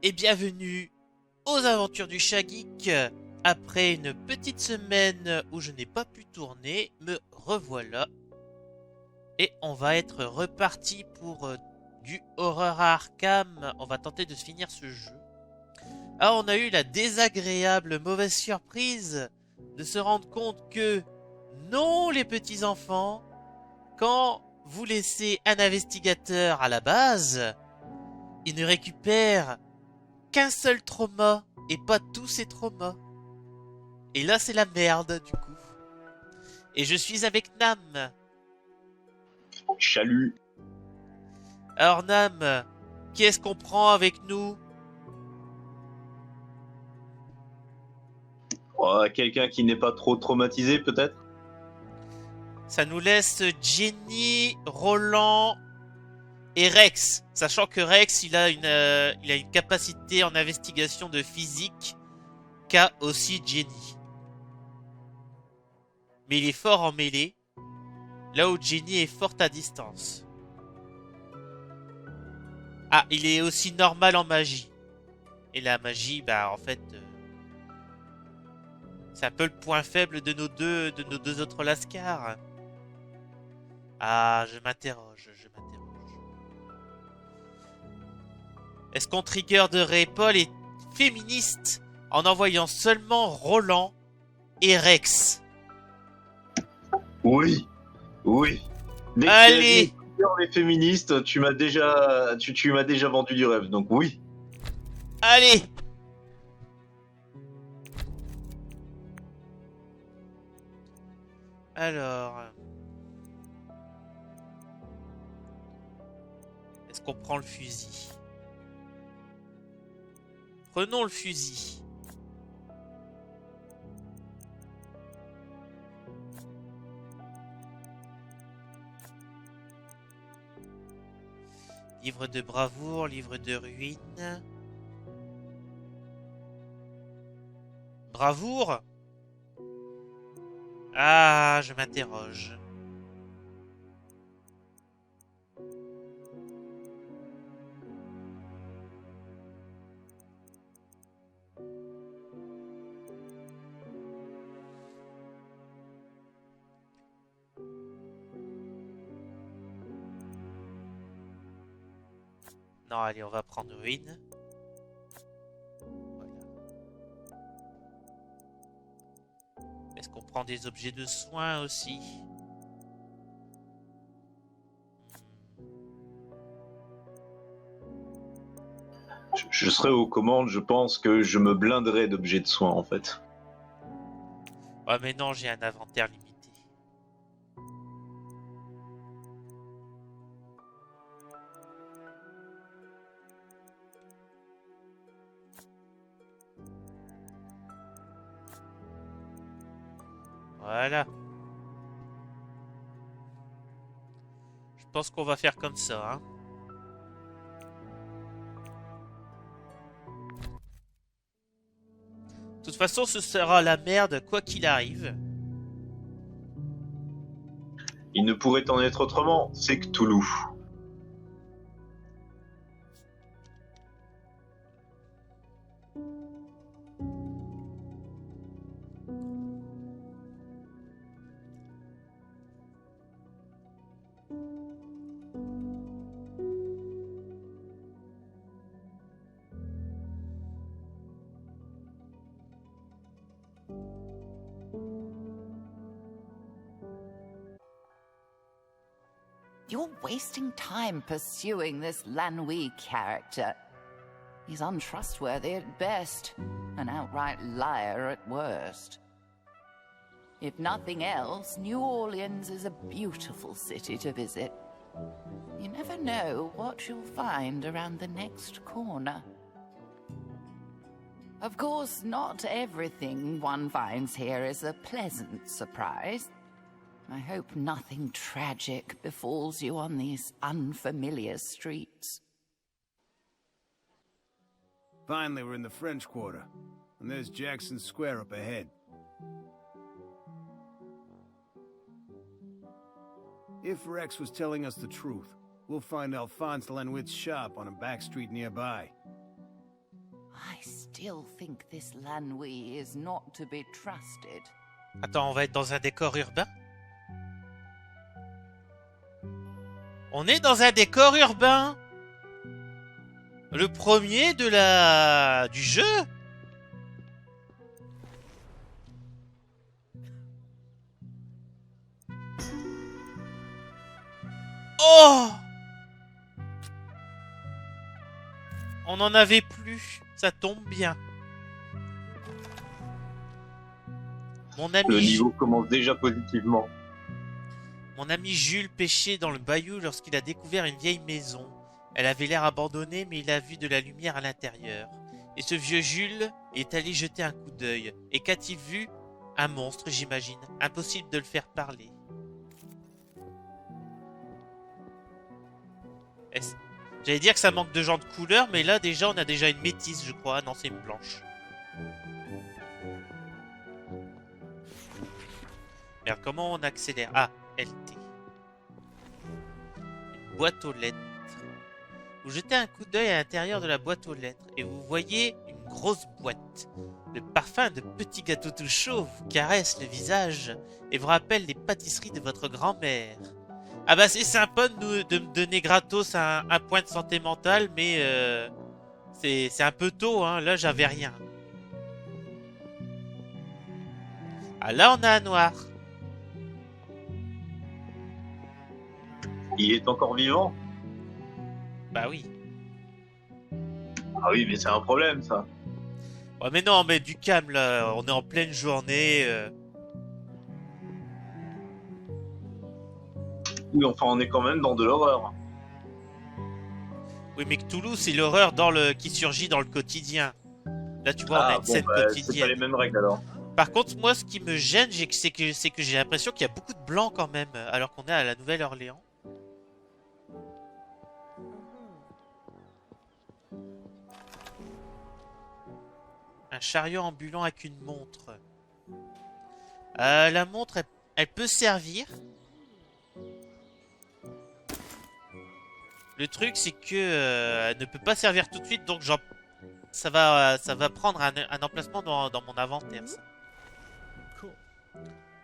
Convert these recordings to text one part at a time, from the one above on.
et bienvenue aux aventures du Chat Geek. Après une petite semaine où je n'ai pas pu tourner, me revoilà. Et on va être reparti pour du Horror à Arkham. On va tenter de se finir ce jeu. Alors on a eu la désagréable mauvaise surprise de se rendre compte que non les petits enfants, quand vous laissez un investigateur à la base, il ne récupère qu'un seul trauma et pas tous ses traumas. Et là c'est la merde du coup. Et je suis avec Nam. Chalut. Alors Nam, qui est-ce qu'on prend avec nous? Quelqu'un qui n'est pas trop traumatisé peut-être. Ça nous laisse Jenny, Roland et Rex. Sachant que Rex, il a une capacité en investigation de physique qu'a aussi Jenny. Mais il est fort en mêlée, là où Jenny est forte à distance. Ah, il est aussi normal en magie. Et la magie, bah en fait, c'est un peu le point faible de nos deux autres lascars. Ah, je m'interroge. Est-ce qu'on triggerderait pas les féministes en envoyant seulement Roland et Rex? Oui. Dès Allez, que les féministes, tu m'as déjà vendu du rêve, donc oui. allez. Alors, est-ce qu'on prend le fusil? Prenons le fusil. Livre de bravoure, livre de ruine. Bravoure? Ah, je m'interroge. Non, allez, on va prendre ruine. Voilà. Est-ce qu'on prend des objets de soins aussi? Je serai aux commandes, je pense que je me blinderai d'objets de soins en fait. Ouais, mais non, j'ai un inventaire limité. Voilà. Je pense qu'on va faire comme ça, hein. De toute façon, ce sera la merde quoi qu'il arrive. Il ne pourrait en être autrement, c'est Cthulhu. You're wasting time pursuing this Lanui character. He's untrustworthy at best, an outright liar at worst. If nothing else, New Orleans is a beautiful city to visit. You never know what you'll find around the next corner. Of course, not everything one finds here is a pleasant surprise. I hope nothing tragic befalls you on these unfamiliar streets. Finally, we're in the French Quarter, and there's Jackson Square up ahead. If Rex was telling us the truth, we'll find Alphonse Lenwit's shop on a back street nearby. I still think this Lanui is not to be trusted. Attends, on va être dans un décor urbain? On est dans un décor urbain! Le premier du jeu? Oh! On n'en avait plus. Ça tombe bien. Mon ami, Le niveau commence déjà positivement. Mon ami Jules pêchait dans le bayou lorsqu'il a découvert une vieille maison. Elle avait l'air abandonnée, mais il a vu de la lumière à l'intérieur. Et ce vieux Jules est allé jeter un coup d'œil. Et qu'a-t-il vu? Un monstre, j'imagine. Impossible de le faire parler. J'allais dire que ça manque de gens de couleur, mais là déjà on a déjà une métisse, je crois. Non, c'est une blanche. Merde, comment on accélère? Ah, LT. Une boîte aux lettres. Vous jetez un coup d'œil à l'intérieur de la boîte aux lettres et vous voyez une grosse boîte. Le parfum de petits gâteaux tout chauds vous caresse le visage et vous rappelle les pâtisseries de votre grand-mère. Ah bah c'est sympa de me donner gratos un point de santé mentale, mais c'est un peu tôt, hein. Là j'avais rien. Ah là on a un noir. Il est encore vivant? Bah oui. Ah oui, mais c'est un problème, ça. Oh mais non, mais du calme là, on est en pleine journée. Oui, enfin, on est quand même dans de l'horreur. Oui, mais Cthulhu, c'est l'horreur qui surgit dans le quotidien. Là, tu vois, on a une scène C'est pas quotidienne. les mêmes règles, alors. Par contre, moi, ce qui me gêne, c'est que j'ai l'impression qu'il y a beaucoup de blancs quand même, alors qu'on est à la Nouvelle-Orléans. Un chariot ambulant avec une montre. La montre, elle peut servir. Le truc, c'est que elle ne peut pas servir tout de suite, donc ça va prendre un emplacement dans mon inventaire. Ça.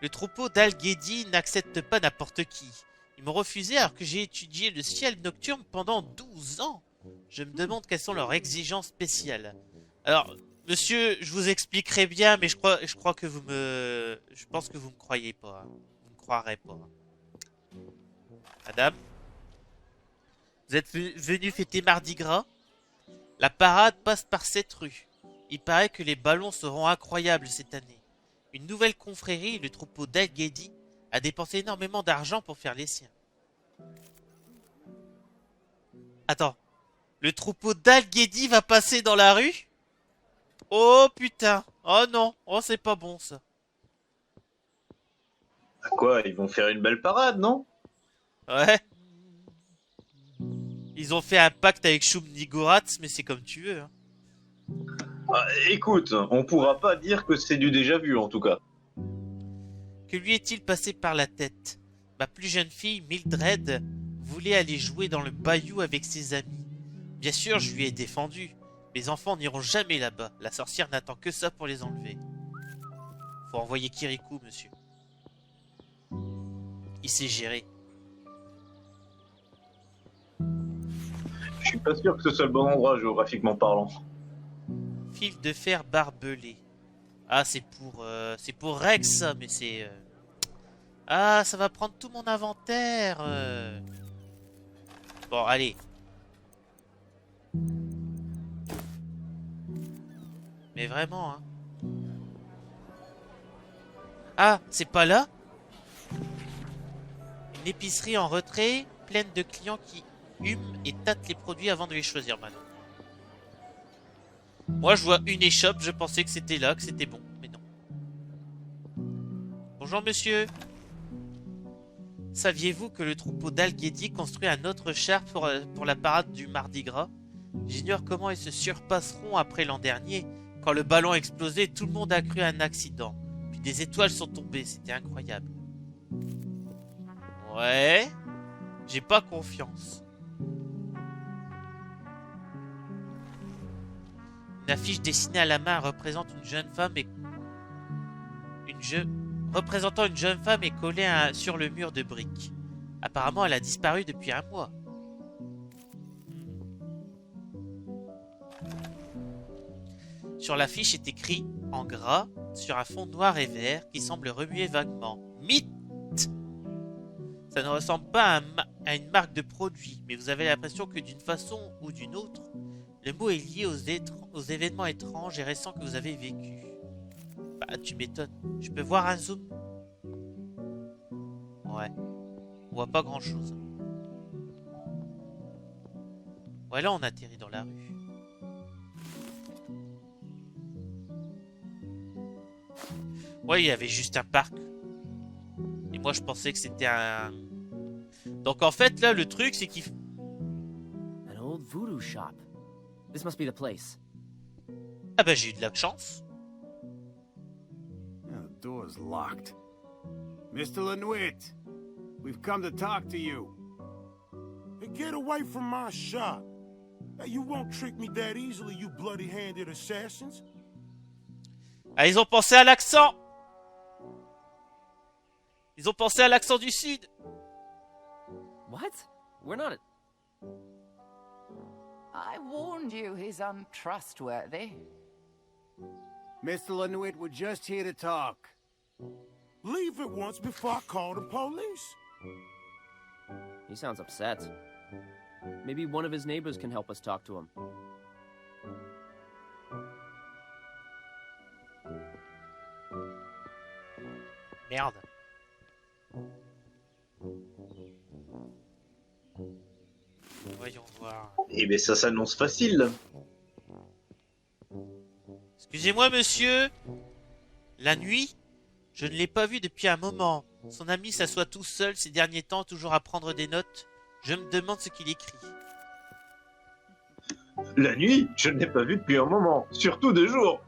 Le troupeau d'Al-Ghedi n'accepte pas n'importe qui. Ils m'ont refusé alors que j'ai étudié le ciel nocturne pendant 12 ans. Je me demande quelles sont leurs exigences spéciales. Alors, monsieur, je vous expliquerai bien, mais je crois que je pense que vous me croyez pas. Vous me croirez pas. Madame? Vous êtes venu fêter Mardi Gras? La parade passe par cette rue. Il paraît que les ballons seront incroyables cette année. Une nouvelle confrérie, le troupeau d'Al-Ghedi, a dépensé énormément d'argent pour faire les siens. Attends, le troupeau d'Al-Ghedi va passer dans la rue? Oh putain, oh non, oh c'est pas bon ça. Quoi, ils vont faire une belle parade, non? Ouais. Ils ont fait un pacte avec Shum Nigoratz, mais c'est comme tu veux. Hein. Bah, écoute, on pourra pas dire que c'est du déjà vu, en tout cas. Que lui est-il passé par la tête? Ma plus jeune fille, Mildred, voulait aller jouer dans le bayou avec ses amis. Bien sûr, je lui ai défendu. Les enfants n'iront jamais là-bas. La sorcière n'attend que ça pour les enlever. Faut envoyer Kirikou, monsieur. Il sait gérer. Je suis pas sûr que ce soit le bon endroit, géographiquement parlant. Fil de fer barbelé. Ah, c'est pour Rex, ça, mais c'est... Ah, ça va prendre tout mon inventaire. Bon, allez. Mais vraiment, hein. Ah, c'est pas là? Une épicerie en retrait, pleine de clients qui hument et tâtent les produits avant de les choisir maintenant. Moi, je vois une échoppe, je pensais que c'était là, que c'était bon, mais non. Bonjour, monsieur. Saviez-vous que le troupeau d'Al-Ghedi construit un autre char pour la parade du Mardi Gras? J'ignore comment ils se surpasseront après l'an dernier. Quand le ballon a explosé, tout le monde a cru à un accident. Puis des étoiles sont tombées, c'était incroyable. Ouais, j'ai pas confiance. Une affiche dessinée à la main représente une jeune femme et représentant une jeune femme est collée sur le mur de briques. Apparemment, elle a disparu depuis un mois. Sur l'affiche est écrit en gras sur un fond noir et vert qui semble remuer vaguement. Mythe! Ça ne ressemble pas à une marque de produit, mais vous avez l'impression que d'une façon ou d'une autre, le mot est lié aux événements étranges et récents que vous avez vécus. Bah, tu m'étonnes. Je peux voir un zoom? Ouais. On voit pas grand chose. Ouais, là on atterrit dans la rue. Ouais, il y avait juste un parc. Et moi je pensais que c'était un... Donc en fait là le truc c'est qu'il... An old voodoo shop. This must be the place. Ah bah j'ai eu de la chance. Yeah, the door's locked. Mr. Lenuit, we've come to talk to you. Hey, get away from my shop. Hey, you won't trick me that easily, you bloody-handed assassins. Ah, ils ont pensé à l'accent. Ils ont pensé à l'accent du Sud. What? We're not. I warned you he's untrustworthy. Mr. Lenuit, we're just here to talk. Leave it once before I call the police. He sounds upset. Maybe one of his neighbors can help us talk to him. Merde. Voyons voir. Eh ben ça s'annonce facile. Excusez-moi, monsieur. La nuit, je ne l'ai pas vu depuis un moment. Son ami s'assoit tout seul ces derniers temps, toujours à prendre des notes. Je me demande ce qu'il écrit. La nuit, je ne l'ai pas vu depuis un moment, surtout de jour.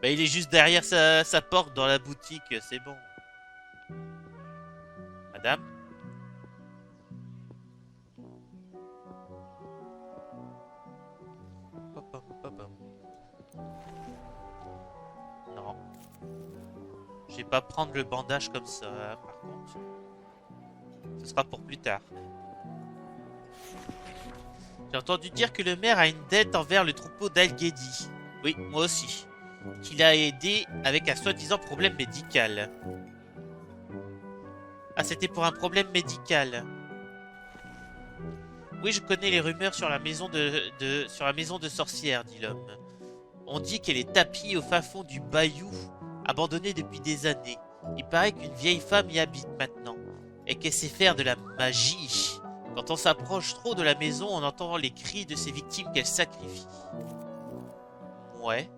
Bah, il est juste derrière sa porte dans la boutique, c'est bon. Madame? Non. Je vais pas prendre le bandage comme ça, hein, par contre. Ce sera pour plus tard. J'ai entendu dire que le maire a une dette envers le troupeau d'Al-Ghedi. Oui, moi aussi. Qu'il a aidé avec un soi-disant problème médical. Ah, c'était pour un problème médical. Oui, je connais les rumeurs sur la maison sur la maison de sorcière, dit l'homme. On dit qu'elle est tapie au fin fond du bayou, abandonnée depuis des années. Il paraît qu'une vieille femme y habite maintenant, et qu'elle sait faire de la magie. Quand on s'approche trop de la maison, on entend les cris de ses victimes qu'elle sacrifie. Ouais.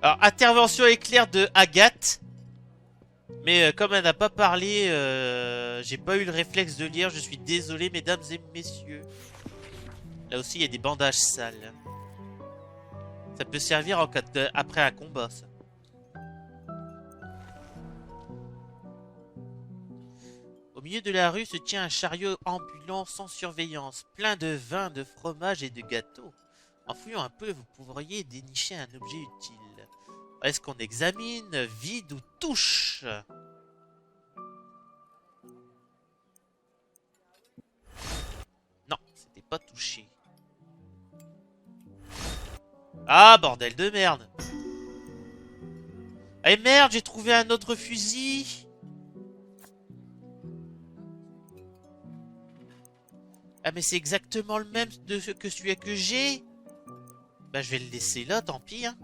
Alors, intervention éclair de Agathe. Mais comme elle n'a pas parlé, j'ai pas eu le réflexe de lire. Je suis désolé, mesdames et messieurs. Là aussi, il y a des bandages sales. Ça peut servir en cas après un combat, ça. Au milieu de la rue se tient un chariot ambulant sans surveillance, plein de vin, de fromage et de gâteaux. En fouillant un peu, vous pourriez dénicher un objet utile. Est-ce qu'on examine, vide ou touche? Non, c'était pas touché. Ah, bordel de merde. Eh merde, j'ai trouvé un autre fusil. Ah mais c'est exactement le même que celui que j'ai. Bah je vais le laisser là, tant pis. Hein.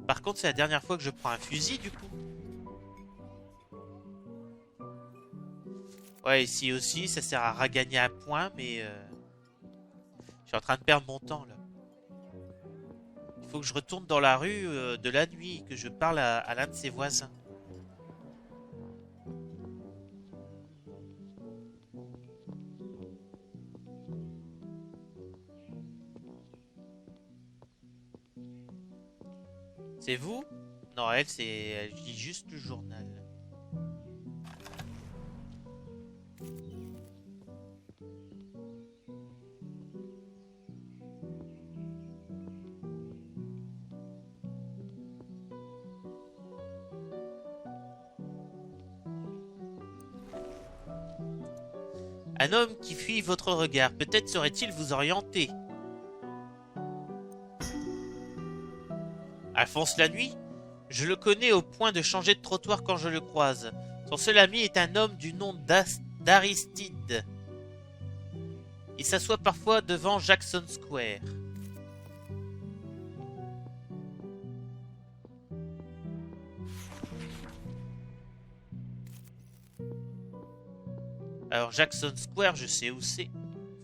Par contre, c'est la dernière fois que je prends un fusil, du coup. Ouais, ici aussi, ça sert à regagner un point, mais... je suis en train de perdre mon temps, là. Il faut que je retourne dans la rue de la nuit, que je parle à l'un de ses voisins. C'est vous? Non, elle, c'est... Elle lit juste le journal. Un homme qui fuit votre regard, peut-être saurait-il vous orienter. Alphonse Lanuit? Je le connais au point de changer de trottoir quand je le croise. Son seul ami est un homme du nom d'Aristide. Il s'assoit parfois devant Jackson Square. Alors Jackson Square, je sais où c'est.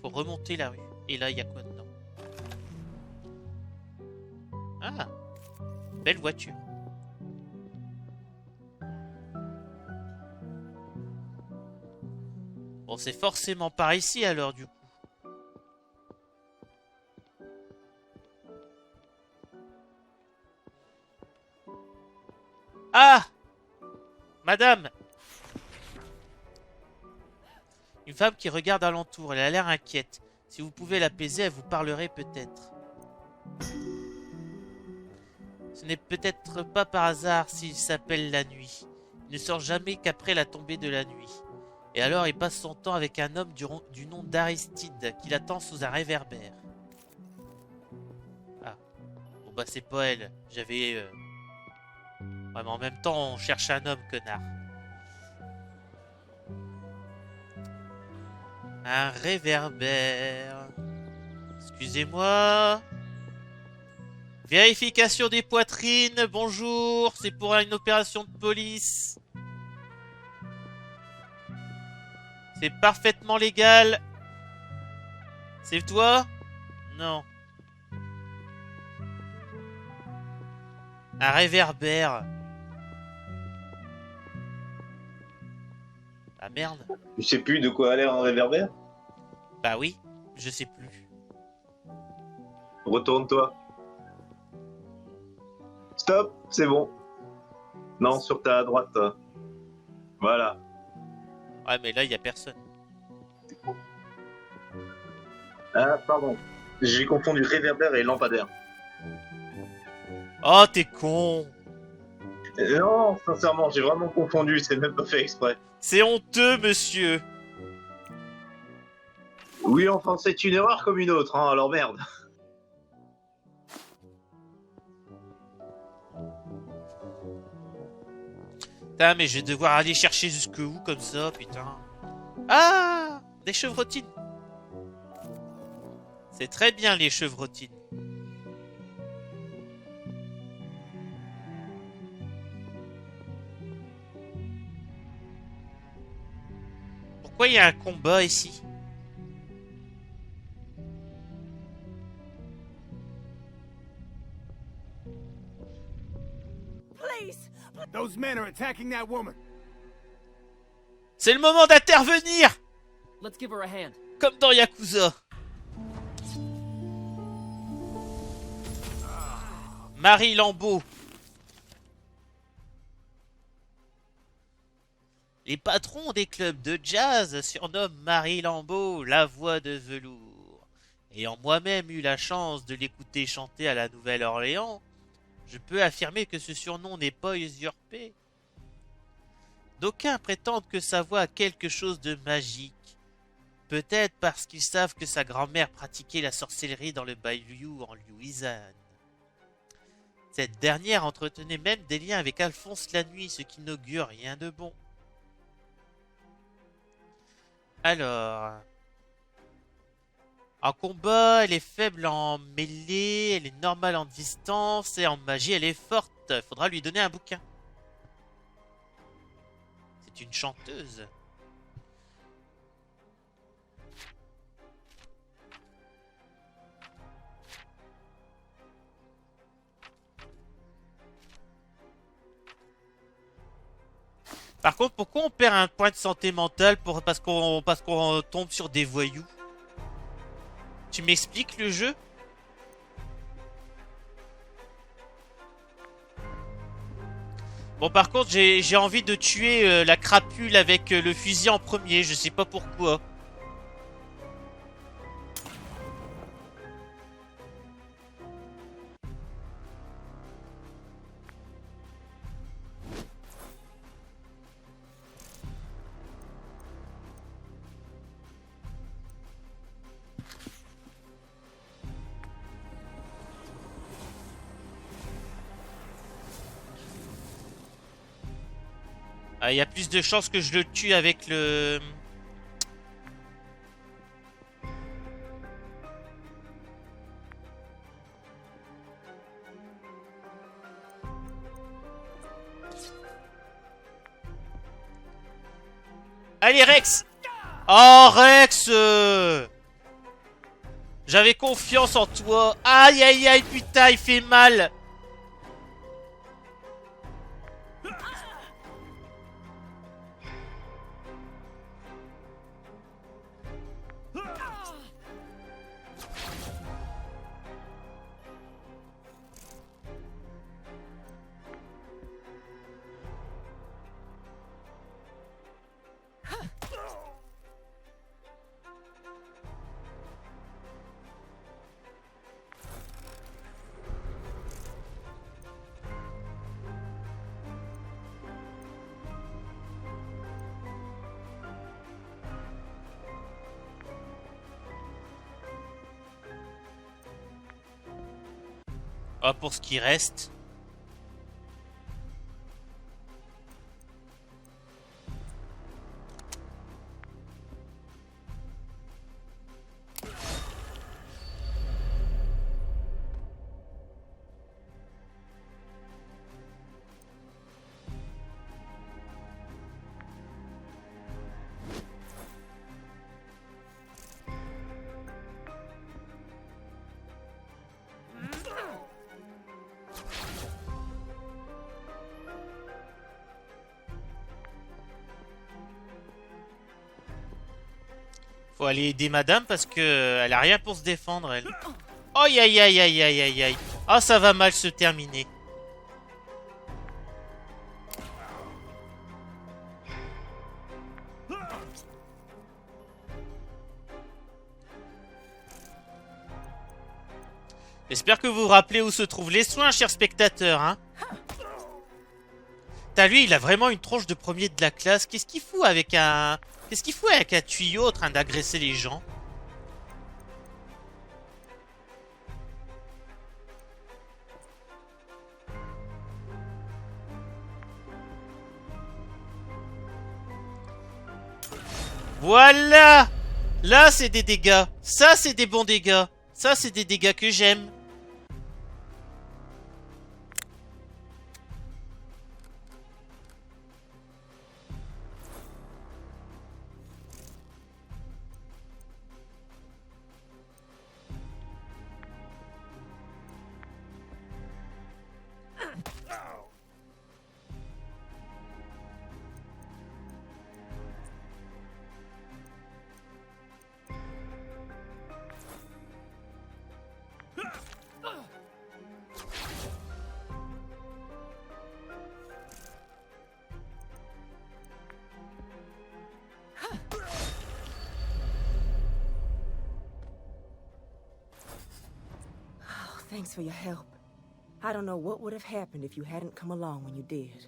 Faut remonter la rue. Et là, il y a quoi dedans? Ah, belle voiture. Bon, c'est forcément par ici alors du coup. Ah! Madame! Une femme qui regarde alentour, elle a l'air inquiète. Si vous pouvez l'apaiser, elle vous parlerait peut-être. Ce n'est peut-être pas par hasard s'il s'appelle la nuit. Il ne sort jamais qu'après la tombée de la nuit. Et alors il passe son temps avec un homme du nom d'Aristide qui l'attend sous un réverbère. Ah. Bon bah c'est pas elle. J'avais... Ouais mais en même temps on cherche un homme, connard. Un réverbère. Excusez-moi. Vérification des poitrines. Bonjour. C'est pour une opération de police. C'est parfaitement légal. C'est toi? Non. Un réverbère. Ah merde. Tu sais plus de quoi a l'air un réverbère? Bah oui, je sais plus. Retourne-toi. Stop, c'est bon. Non, sur ta droite. Voilà. Ouais mais là il y a personne. Ah, pardon. J'ai confondu réverbère et lampadaire. Oh t'es con. Non, sincèrement, j'ai vraiment confondu, c'est même pas fait exprès. C'est honteux monsieur. Oui, enfin, c'est une erreur comme une autre, hein, alors merde. Putain mais je vais devoir aller chercher jusque où comme ça, putain. Ah, des chevrotines. C'est très bien les chevrotines. Pourquoi il y a un combat ici? Those men are attacking that woman. C'est le moment d'intervenir, Let's give her a hand. comme dans Yakuza. Marie Lambeau. Les patrons des clubs de jazz surnomment Marie Lambeau la voix de velours. Ayant moi-même eu la chance de l'écouter chanter à la Nouvelle-Orléans, je peux affirmer que ce surnom n'est pas usurpé. D'aucuns prétendent que sa voix a quelque chose de magique. Peut-être parce qu'ils savent que sa grand-mère pratiquait la sorcellerie dans le bayou en Louisiane. Cette dernière entretenait même des liens avec Alphonse Lanuit, ce qui n'augure rien de bon. Alors... En combat, elle est faible en mêlée, elle est normale en distance, et en magie, elle est forte. Faudra lui donner un bouquin. C'est une chanteuse. Par contre, pourquoi on perd un point de santé mentale parce qu'on tombe sur des voyous? Tu m'expliques le jeu? Bon, par contre, j'ai envie de tuer la crapule avec le fusil en premier. Je sais pas pourquoi. Il y a plus de chances que je le tue avec le... Allez, Rex! Oh, Rex! J'avais confiance en toi. Aïe, aïe, aïe, putain, il fait mal. Ah, pour ce qui reste. Faut aller aider madame parce que elle a rien pour se défendre, elle. Aïe aïe aïe aïe aïe aïe aïe. Ah, ça va mal se terminer. J'espère que vous vous rappelez où se trouvent les soins, chers spectateurs, hein. T'as lui, il a vraiment une tronche de premier de la classe. Qu'est-ce qu'il fout avec un... Qu'est-ce qu'il fout avec un tuyau en train d'agresser les gens? Voilà! Là, c'est des dégâts. Ça, c'est des bons dégâts. Ça, c'est des dégâts que j'aime. Thanks for your help. I don't know what would have happened if you hadn't come along when you did.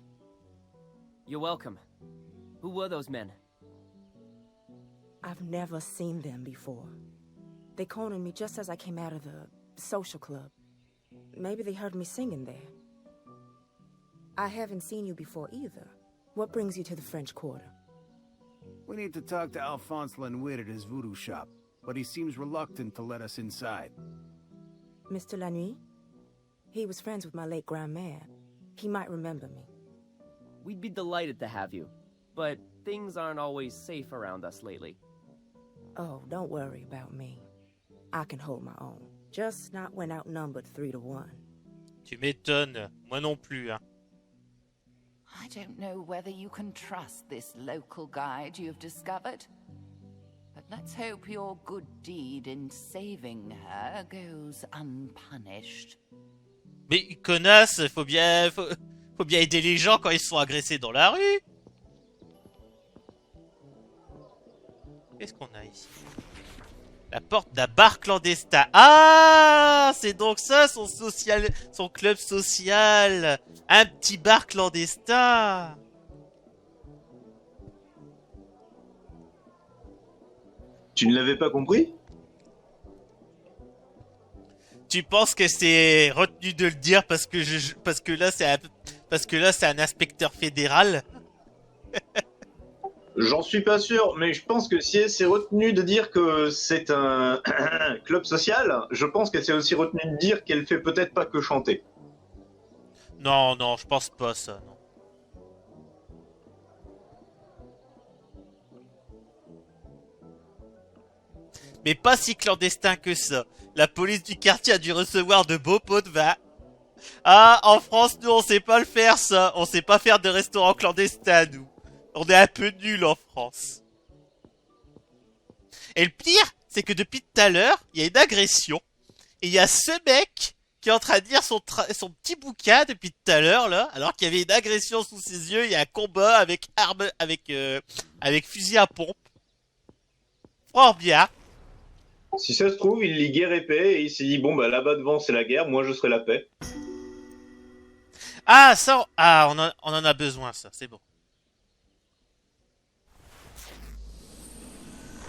You're welcome. Who were those men? I've never seen them before. They cornered me just as I came out of the social club. Maybe they heard me singing there. I haven't seen you before either. What brings you to the French Quarter? We need to talk to Alphonse Lenoir at his voodoo shop, but he seems reluctant to let us inside. Mr. Lanuit? He was friends with my late grandmère. He might remember me. We'd be delighted to have you, but things aren't always safe around us lately. Oh, don't worry about me. I can hold my own. Just not when outnumbered 3-1. Tu m'étonnes. Moi non plus, hein. I don't know whether you can trust this local guide you've discovered. But let's hope your good deed in saving her goes unpunished. Mais connasse, Faut bien aider les gens quand ils se font agresser dans la rue. Qu'est-ce qu'on a ici? La porte d'un bar clandestin. Ah, c'est donc ça son club social. Un petit bar clandestin. Tu ne l'avais pas compris? Tu penses que c'est retenu de le dire parce que là c'est un inspecteur fédéral? J'en suis pas sûr, mais je pense que si c'est retenu de dire que c'est un club social, je pense que c'est aussi retenu de dire qu'elle fait peut-être pas que chanter. Non, non, je pense pas ça, non. Mais pas si clandestin que ça. La police du quartier a dû recevoir de beaux pots de vin. Ah, en France, nous, on sait pas le faire, ça. On sait pas faire de restaurants clandestins, nous. On est un peu nuls en France. Et le pire, c'est que depuis tout à l'heure, il y a une agression. Et il y a ce mec qui est en train de lire son petit bouquin depuis tout à l'heure, là. Alors qu'il y avait une agression sous ses yeux. Il y a un combat avec avec fusil à pompe. Fort bien. Si ça se trouve, il lit guerre et paix et il s'est dit bon bah là-bas devant c'est la guerre, moi je serai la paix. Ah, ça, on en a besoin, ça, c'est bon.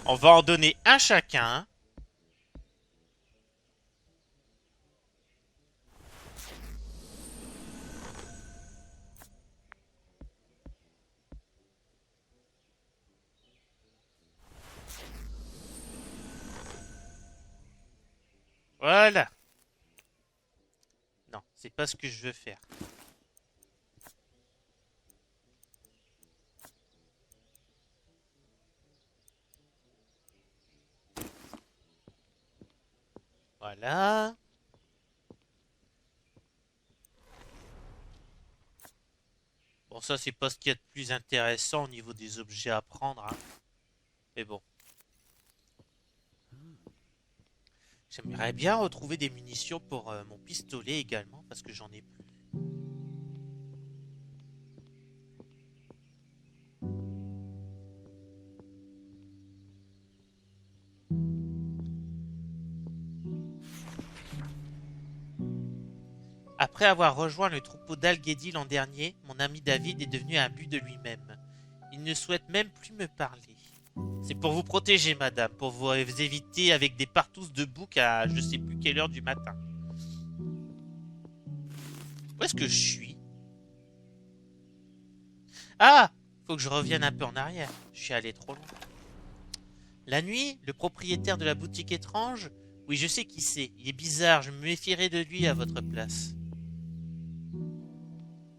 On va en donner un chacun. Voilà. Non, c'est pas ce que je veux faire. Voilà. Bon, ça, c'est pas ce qu'il y a de plus intéressant au niveau des objets à prendre, hein. Mais bon. J'aimerais bien retrouver des munitions pour mon pistolet également, parce que j'en ai plus. Après avoir rejoint le troupeau d'Al-Ghedi l'an dernier, mon ami David est devenu un but de lui-même. Il ne souhaite même plus me parler. C'est pour vous protéger, madame, pour vous éviter avec des partouzes de bouc à je sais plus quelle heure du matin. Où est-ce que je suis? Ah! Faut que je revienne un peu en arrière. Je suis allé trop loin. La nuit, le propriétaire de la boutique étrange? Oui, je sais qui c'est. Il est bizarre, je me méfierai de lui à votre place.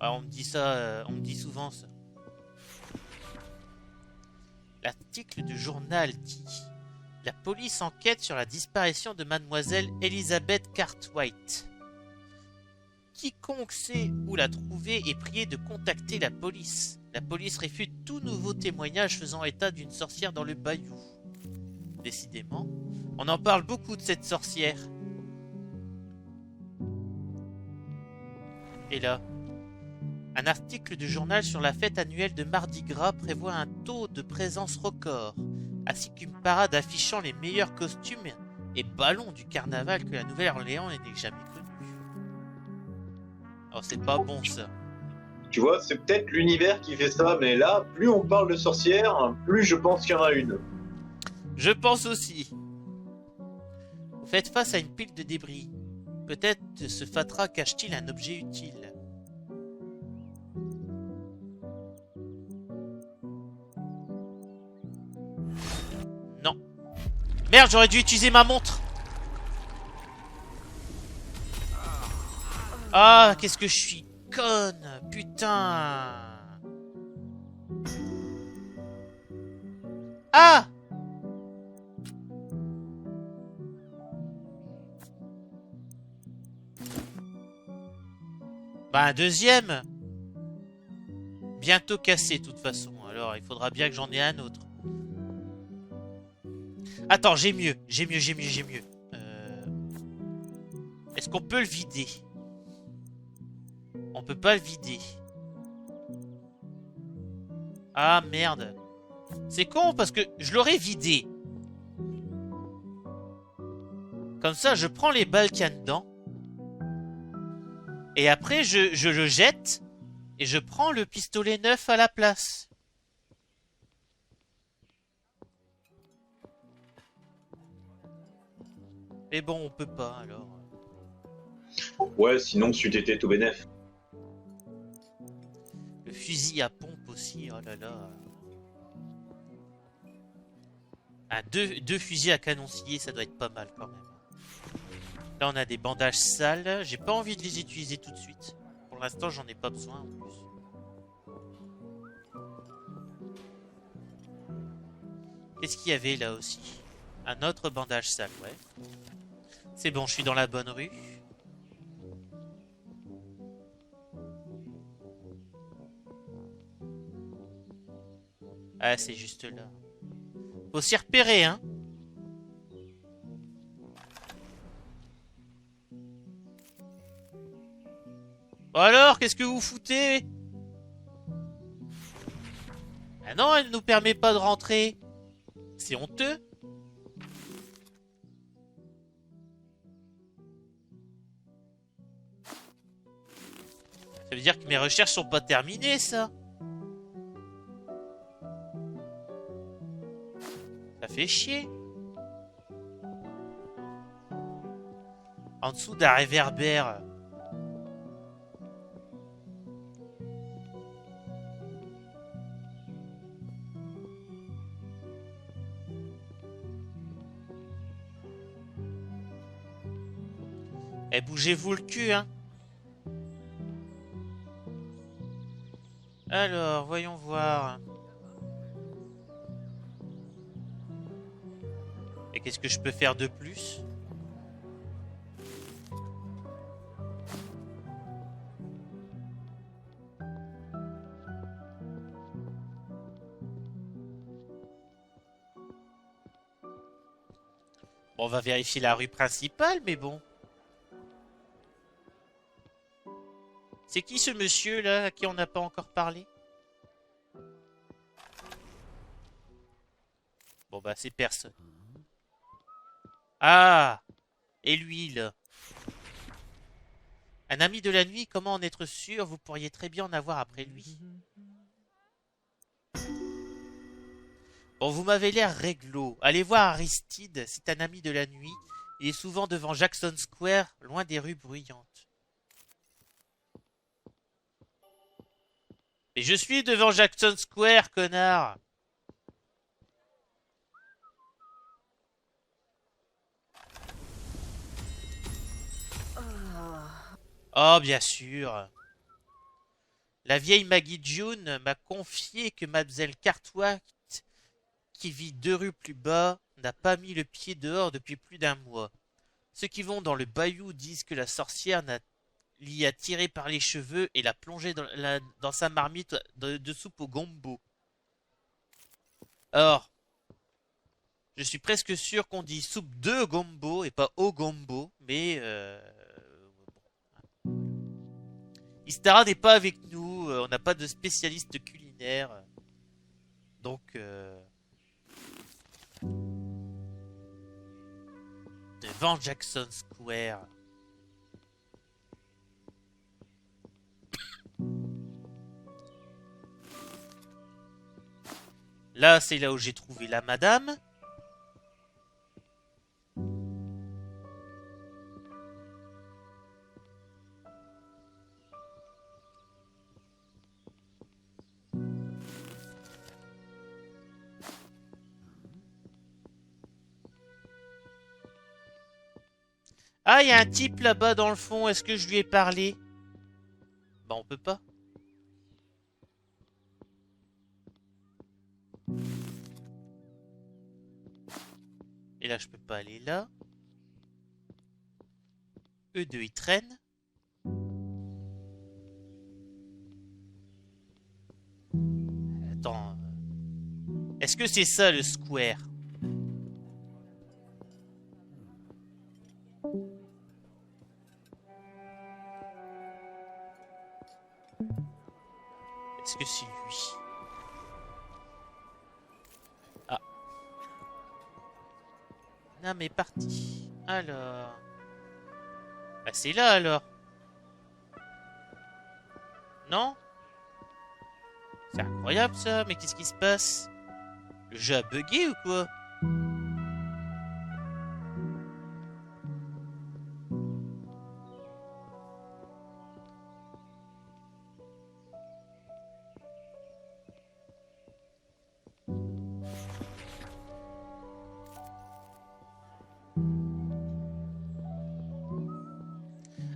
Ah, on me dit ça, on me dit souvent ça. L'article du journal dit: la police enquête sur la disparition de mademoiselle Elizabeth Cartwright. Quiconque sait où la trouver est prié de contacter la police. La police réfute tout nouveau témoignage faisant état d'une sorcière dans le bayou. Décidément, on en parle beaucoup de cette sorcière. Et là, un article du journal sur la fête annuelle de Mardi Gras prévoit un taux de présence record, ainsi qu'une parade affichant les meilleurs costumes et ballons du carnaval que la Nouvelle-Orléans n'ait jamais connu. Alors c'est pas bon ça. Tu vois, c'est peut-être l'univers qui fait ça, mais là, plus on parle de sorcières, plus je pense qu'il y en a une. Je pense aussi. Vous faites face à une pile de débris. Peut-être ce fatras cache-t-il un objet utile. Non. Merde, j'aurais dû utiliser ma montre. Ah, qu'est-ce que je suis conne, putain. Ah! Bah un deuxième. Bientôt cassé de toute façon. Alors il faudra bien que j'en ai un autre. Attends, j'ai mieux. Est-ce qu'on peut le vider? On peut pas le vider. Ah merde. C'est con parce que je l'aurais vidé. Comme ça, je prends les balles qu'il y a dedans. Et après, je le jette. Et je prends le pistolet neuf à la place. Mais bon, on peut pas alors. Ouais, sinon, c'eût été tout bénef. Le fusil à pompe aussi, oh là là. Ah, deux fusils à canon scié, ça doit être pas mal quand même. Là, on a des bandages sales. J'ai pas envie de les utiliser tout de suite. Pour l'instant, j'en ai pas besoin en plus. Qu'est-ce qu'il y avait là aussi? Un autre bandage sale, ouais. C'est bon, je suis dans la bonne rue. Ah, c'est juste là. Faut s'y repérer, hein. Alors, qu'est-ce que vous foutez? Ah non, elle nous permet pas de rentrer. C'est honteux. Ça veut dire que mes recherches sont pas terminées, ça. Ça fait chier. En dessous d'un réverbère. Eh, bougez-vous le cul, hein. Alors, voyons voir. Et qu'est-ce que je peux faire de plus? Bon, on va vérifier la rue principale, mais bon. C'est qui ce monsieur là à qui on n'a pas encore parlé? Bon bah c'est personne. Ah! Et lui là? Un ami de la nuit, comment en être sûr? Vous pourriez très bien en avoir après lui. Bon, vous m'avez l'air réglo. Allez voir Aristide, c'est un ami de la nuit. Il est souvent devant Jackson Square, loin des rues bruyantes. Et je suis devant Jackson Square, connard. Oh, bien sûr. La vieille Maggie June m'a confié que Mademoiselle Cartwright, qui vit 2 rues plus bas, n'a pas mis le pied dehors depuis plus d'1 mois. Ceux qui vont dans le bayou disent que la sorcière l'y a tiré par les cheveux et l'a plongé dans sa marmite de soupe au gombo. Or, je suis presque sûr qu'on dit soupe de gombo et pas au gombo, mais Istara n'est pas avec nous, on n'a pas de spécialiste culinaire, donc devant Jackson Square. Là, c'est là où j'ai trouvé la madame. Ah, il y a un type là-bas dans le fond. Est-ce que je lui ai parlé? Bah, on peut pas. Et là, je peux pas aller là. Eux deux, ils traînent. Attends. Est-ce que c'est ça le square? Est-ce que c'est lui? Ah. Nam est parti. Alors... Bah c'est là alors. Non? C'est incroyable ça, mais qu'est-ce qui se passe? Le jeu a bugué ou quoi?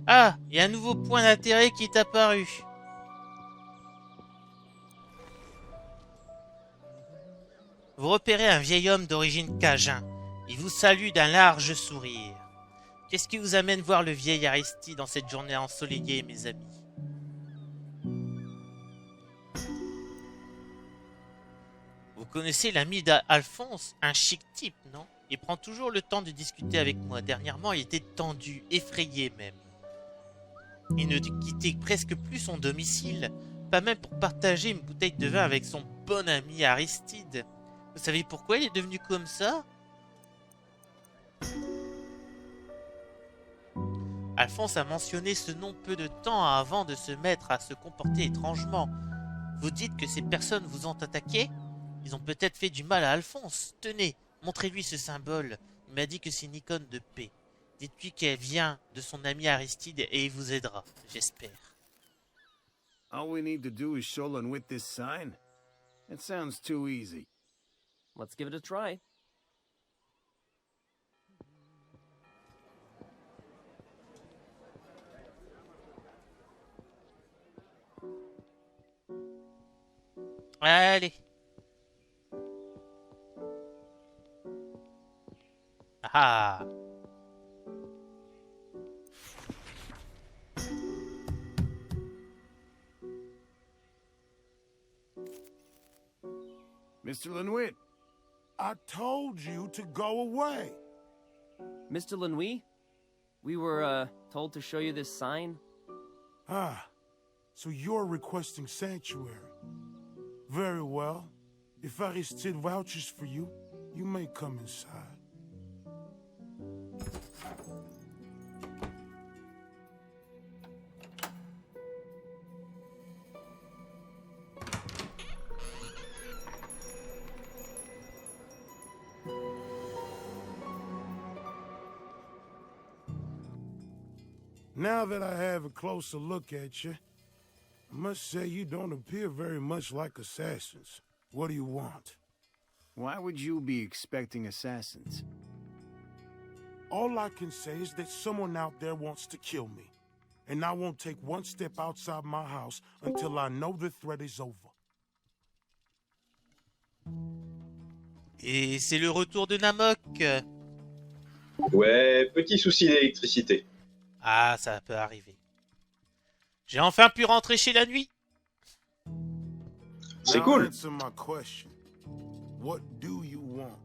Ah, il y a un nouveau point d'intérêt qui est apparu. Vous repérez un vieil homme d'origine cajun. Il vous salue d'un large sourire. Qu'est-ce qui vous amène voir le vieil Aristide dans cette journée ensoleillée, mes amis? Vous connaissez l'ami d'Alphonse, un chic type, non? Il prend toujours le temps de discuter avec moi. Dernièrement, il était tendu, effrayé même. Il ne quittait presque plus son domicile, pas même pour partager une bouteille de vin avec son bon ami Aristide. Vous savez pourquoi il est devenu comme ça? Alphonse a mentionné ce nom peu de temps avant de se mettre à se comporter étrangement. Vous dites que ces personnes vous ont attaqué? Ils ont peut-être fait du mal à Alphonse. Tenez, montrez-lui ce symbole. Il m'a dit que c'est une icône de paix. Dites-lui qu'elle vient de son ami Aristide et il vous aidera, j'espère. All we need to do is show Lenwit this sign? It sounds too easy. Let's give it a try. Allez. Ah. Mr. Lenwit, I told you to go away. Mr. Lenui, we were, told to show you this sign. Ah, so you're requesting sanctuary. Very well. If Aristide vouches for you, you may come inside. Now that I have a closer look at you, I must say you don't appear very much like assassins. What do you want? why would you be expecting assassins? All I can say is that someone out there wants to kill me. And I won't take one step outside my house until I know the threat is over. Et c'est le retour de Namok. Ouais, petit souci d'électricité. Ah, ça peut arriver. J'ai enfin pu rentrer chez la nuit. C'est Now cool. answer my question. What do you want?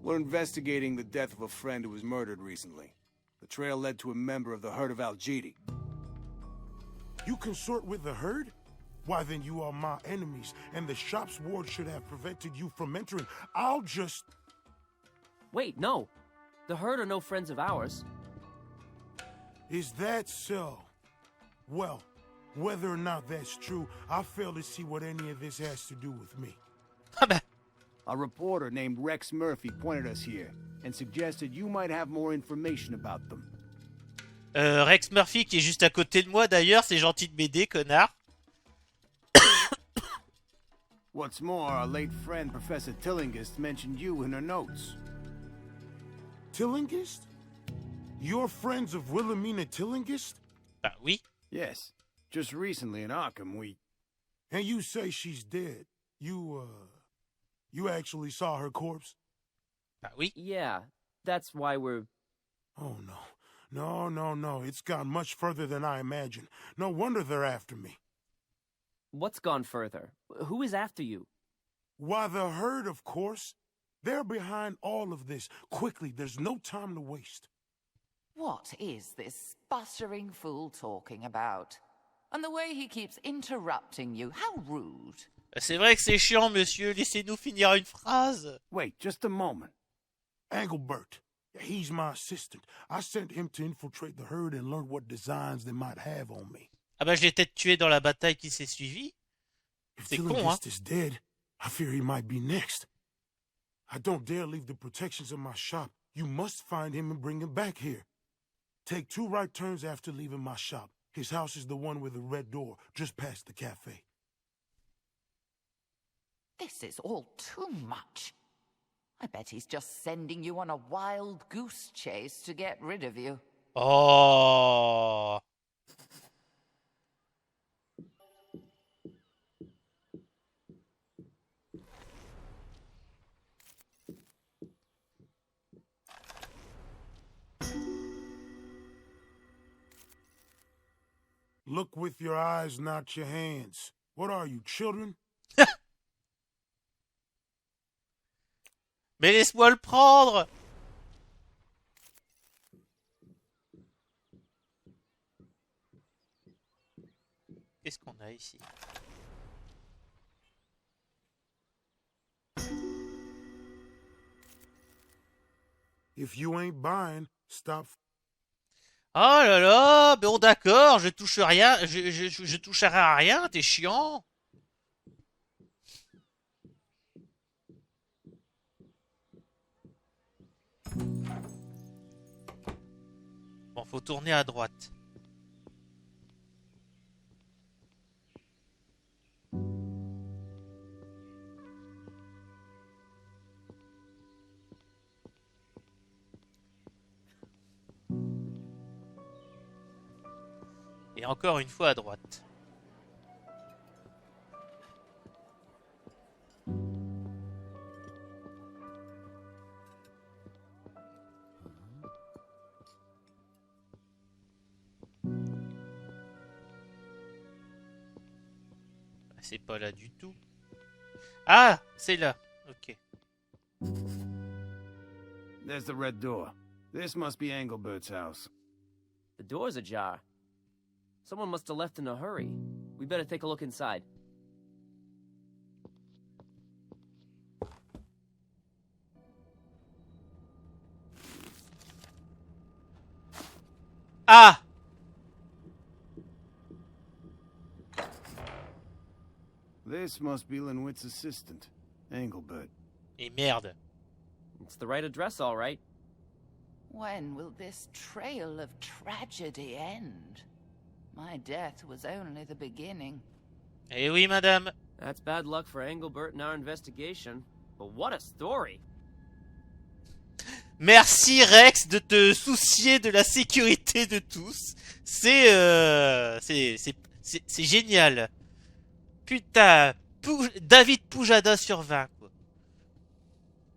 We're investigating the death of a friend who was murdered recently. The trail led to a member of the herd of Al-Jidi. You consort with the herd? Why then you are my enemies, and the shop's ward should have prevented you from entering. I'll just... Wait, no. The herd are no friends of ours. Is that so? Well, whether or not that's true, I fail to see what any of this has to do with me. Ah bah, A reporter named Rex Murphy pointed us here and suggested you might have more information about them. Rex Murphy qui est juste à côté de moi d'ailleurs, c'est gentil de m'aider, connard. What's more, our late friend Professor Tillinghast mentioned you in her notes. Tillinghast? You're friends of Wilhelmina Tillinghast? Bah oui. Yes, just recently in Arkham we... And you say she's dead. You actually saw her corpse? Bah oui. Yeah, that's why we're... Oh, no. No. It's gone much further than I imagined. No wonder they're after me. What's gone further? Who is after you? Why, the herd, of course. They're behind all of this. Quickly, there's no time to waste. What is this sputtering fool talking about? And the way he keeps interrupting you, how rude. C'est vrai que c'est chiant, monsieur. Laissez-nous finir une phrase. Wait, just a moment. Engelbert. He's my assistant. I sent him to infiltrate the herd and learn what designs they might have on me. Ah bah je l'ai peut-être tué dans la bataille qui s'est suivie. If C'est con, Tillinghast is dead, I fear he might be next. I don't dare leave the protections of my shop. You must find him and bring him back here. Take 2 right turns after leaving my shop. His house is the one with the red door, just past the cafe. This is all too much. I bet he's just sending you on a wild goose chase to get rid of you. Oh. Look with your eyes, not your hands. What are you, children? Mais laisse-moi le prendre. Qu'est-ce qu'on a ici? If you ain't buying, stop. Oh là là, bon d'accord, je touche rien, je toucherai à rien, t'es chiant. Bon, faut tourner à droite. Et encore une fois à droite. C'est pas là du tout. Ah, c'est là. Ok. There's the red door. This must be Engelbert's house. The door's ajar. Someone must have left in a hurry. We better take a look inside. Ah! This must be Linwitt's assistant, Engelbert. Et merde. It's the right address, all right. When will this trail of tragedy end? My death was only the beginning. Eh oui, madame. That's bad luck for Engelbert in our investigation. But what a story! Merci Rex de te soucier de la sécurité de tous. C'est génial. Putain, David Poujada sur 20 quoi.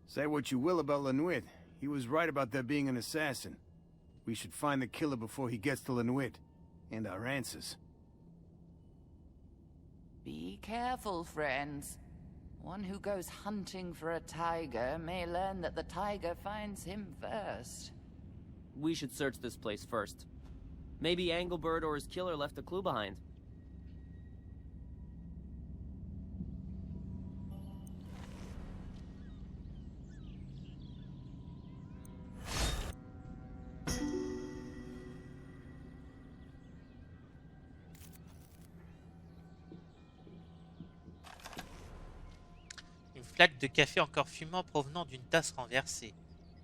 Say what you will about Linwitt. He was right about there being an assassin. We should find the killer before he gets to Linwitt. And our answers. Be careful, friends. One who goes hunting for a tiger may learn that the tiger finds him first. We should search this place first. Maybe Engelbert or his killer left a clue behind. Une flaque de café encore fumant provenant d'une tasse renversée.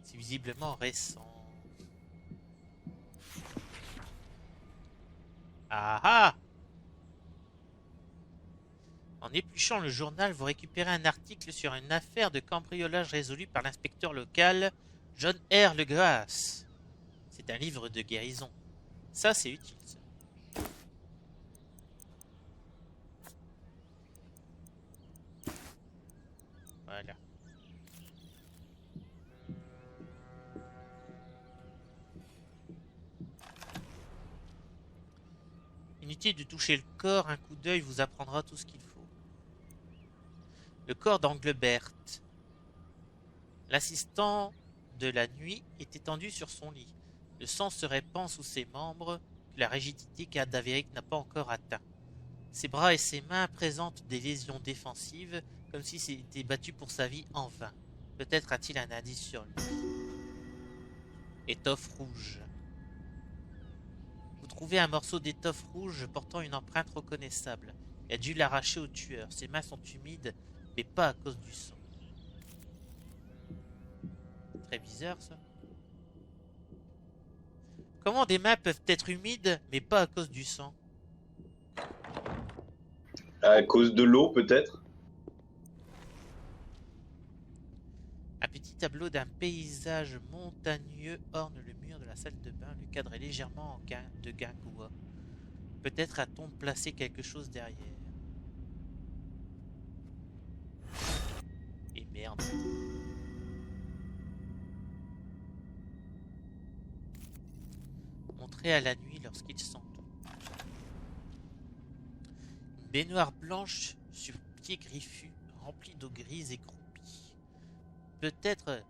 C'est visiblement récent. Ah ah! En épluchant le journal, vous récupérez un article sur une affaire de cambriolage résolue par l'inspecteur local John R. Legrasse. C'est un livre de guérison. Ça, c'est utile. Ça. Voilà. Inutile de toucher le corps, un coup d'œil vous apprendra tout ce qu'il faut. Le corps d'Engelbert. L'assistant de la nuit est étendu sur son lit. Le sang se répand sous ses membres que la rigidité cadavérique n'a pas encore atteint. Ses bras et ses mains présentent des lésions défensives, comme s'il s'était battu pour sa vie en vain. Peut-être a-t-il un indice sur lui. Étoffe rouge. Vous trouvez un morceau d'étoffe rouge portant une empreinte reconnaissable. Il a dû l'arracher au tueur. Ses mains sont humides, mais pas à cause du sang. Très bizarre ça. Comment des mains peuvent être humides, mais pas à cause du sang? À cause de l'eau, peut-être. Un petit tableau d'un paysage montagneux orne le mur de la salle de bain. Le cadre est légèrement de guingois. Peut-être a-t-on placé quelque chose derrière. Et merde. Montré à la nuit lorsqu'ils sont doux. Une baignoire blanche sur pied griffu, remplie d'eau grise et croupie. Peut-être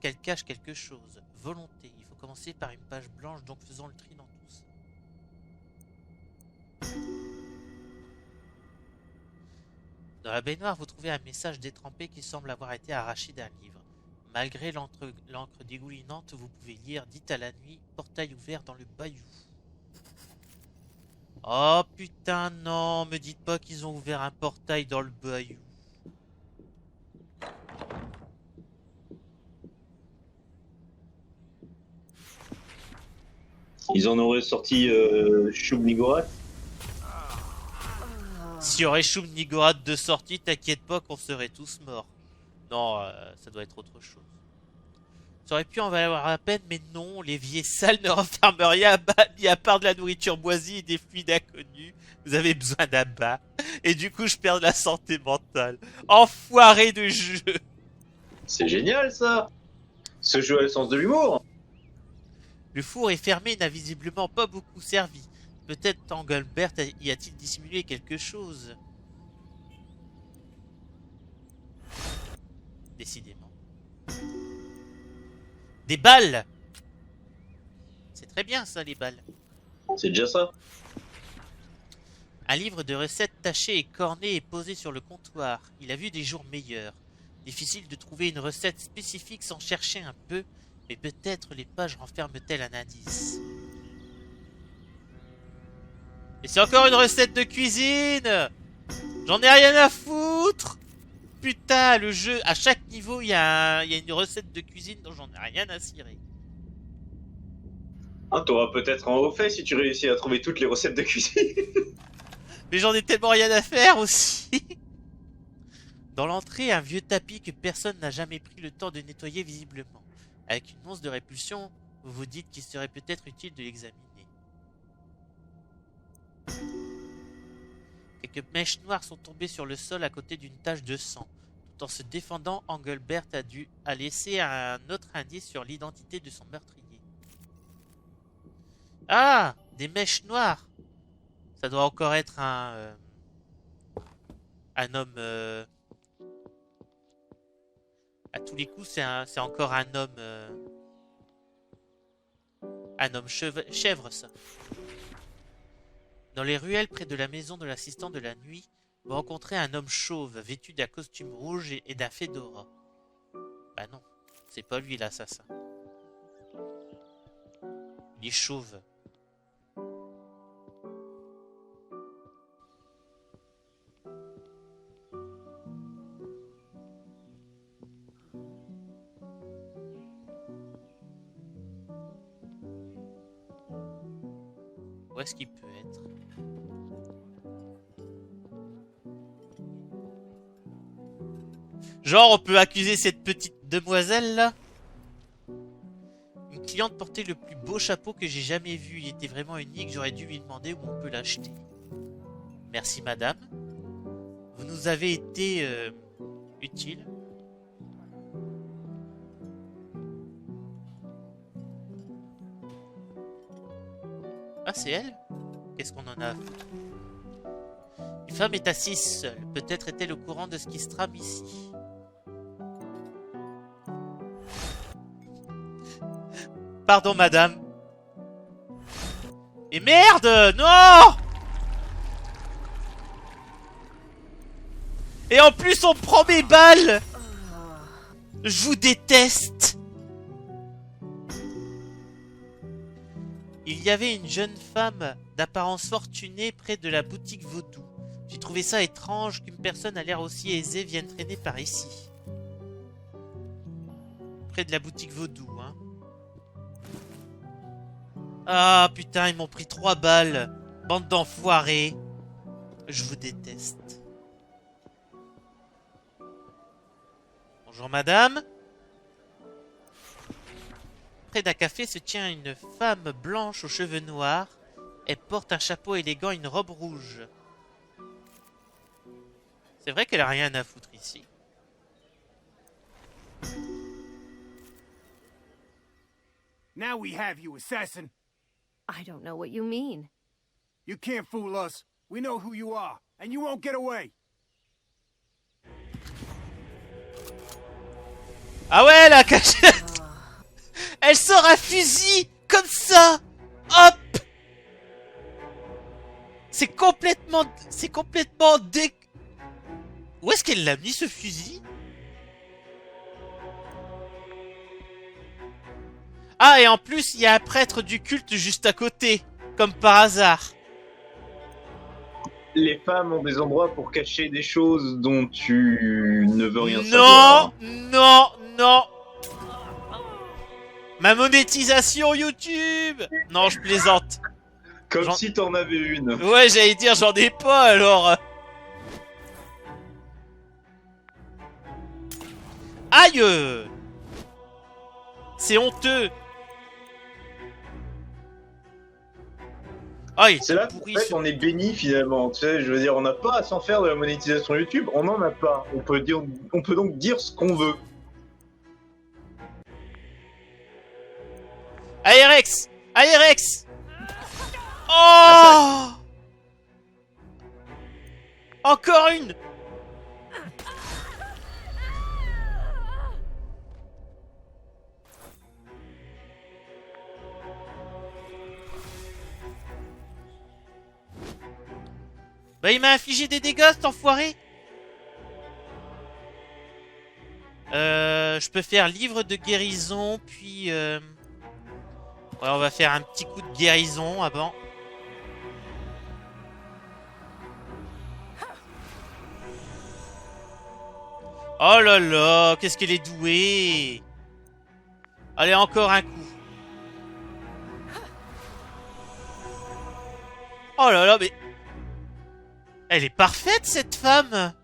qu'elle cache quelque chose. Volonté. Il faut commencer par une page blanche, donc faisons le tri dans tout ça. Dans la baignoire, vous trouvez un message détrempé qui semble avoir été arraché d'un livre. Malgré l'encre dégoulinante, vous pouvez lire « Dites à la nuit, portail ouvert dans le bayou ». Oh putain non, me dites pas qu'ils ont ouvert un portail dans le bayou. Ils en auraient sorti Shub-Niggurath. S'il y aurait Shub-Niggurath de sortie, t'inquiète pas qu'on serait tous morts. Non, ça doit être autre chose. Ça aurait pu en valoir la peine, mais non, l'évier sale ne renferme rien mis à part de la nourriture moisie et des fluides inconnus. Vous avez besoin d'un bain. Et du coup, je perds de la santé mentale. Enfoiré de jeu. C'est génial, ça. Ce jeu a le sens de l'humour. Le four est fermé et n'a visiblement pas beaucoup servi. Peut-être Engelbert y a-t-il dissimulé quelque chose. Décidément. Des balles! C'est très bien ça, les balles. C'est déjà ça. Un livre de recettes taché et corné est posé sur le comptoir. Il a vu des jours meilleurs. Difficile de trouver une recette spécifique sans chercher un peu, mais peut-être les pages renferment-elles un indice. Et c'est encore une recette de cuisine! J'en ai rien à foutre! Putain, le jeu, à chaque niveau, il y a une recette de cuisine dont j'en ai rien à cirer. Ah, t'auras peut-être un haut fait si tu réussis à trouver toutes les recettes de cuisine. Mais j'en ai tellement rien à faire aussi. Dans l'entrée, un vieux tapis que personne n'a jamais pris le temps de nettoyer visiblement. Avec une once de répulsion, vous vous dites qu'il serait peut-être utile de l'examiner. Quelques mèches noires sont tombées sur le sol à côté d'une tache de sang. Tout en se défendant, Engelbert a laissé un autre indice sur l'identité de son meurtrier. Ah! Des mèches noires! Ça doit encore être un homme... À tous les coups, c'est encore un homme chèvre, ça. Dans les ruelles près de la maison de l'assistant de la nuit, vous rencontrez un homme chauve, vêtu d'un costume rouge et d'un fedora. Bah non, c'est pas lui l'assassin. Il est chauve. Où est-ce qu'il peut être? Genre, on peut accuser cette petite demoiselle là? Une cliente portait le plus beau chapeau que j'ai jamais vu. Il était vraiment unique. J'aurais dû lui demander où on peut l'acheter. Merci madame. Vous nous avez été utile. Ah, c'est elle? Qu'est-ce qu'on en a à foutre? Une femme est assise seule. Peut-être est-elle au courant de ce qui se trame ici. Pardon, madame. Et merde, non! Et en plus, on prend mes balles! Je vous déteste! Il y avait une jeune femme d'apparence fortunée près de la boutique vaudou. J'ai trouvé ça étrange qu'une personne à l'air aussi aisée vienne traîner par ici. Près de la boutique vaudou, hein. Ah putain, ils m'ont pris 3 balles. Bande d'enfoirés. Je vous déteste. Bonjour madame. Près d'un café se tient une femme blanche aux cheveux noirs. Elle porte un chapeau élégant et une robe rouge. C'est vrai qu'elle a rien à foutre ici. Now we have you, assassin. I don't know what you mean. You can't fool us. We know who you are, and you won't get away. Ah ouais, la cachette. Elle sort un fusil comme ça. Hop. C'est complètement dé... Où est-ce qu'elle l'a mis ce fusil? Ah, et en plus, il y a un prêtre du culte juste à côté, comme par hasard. Les femmes ont des endroits pour cacher des choses dont tu ne veux rien savoir. Non, non. Ma monétisation YouTube. Non, je plaisante. Comme si t'en avais une. Ouais, j'allais dire, j'en ai pas, alors. Aïe! C'est honteux. Ah, c'est là qu'en fait, on est béni finalement. Tu sais, je veux dire, on n'a pas à s'en faire de la monétisation YouTube. On n'en a pas. On peut donc dire ce qu'on veut. Aérex! Aérex! Oh! Encore une! Bah, il m'a infligé des dégâts, cet enfoiré! Je peux faire livre de guérison, puis... Ouais, on va faire un petit coup de guérison avant. Oh là là, qu'est-ce qu'elle est douée! Allez, encore un coup. Oh là là, mais... Elle est parfaite, cette femme!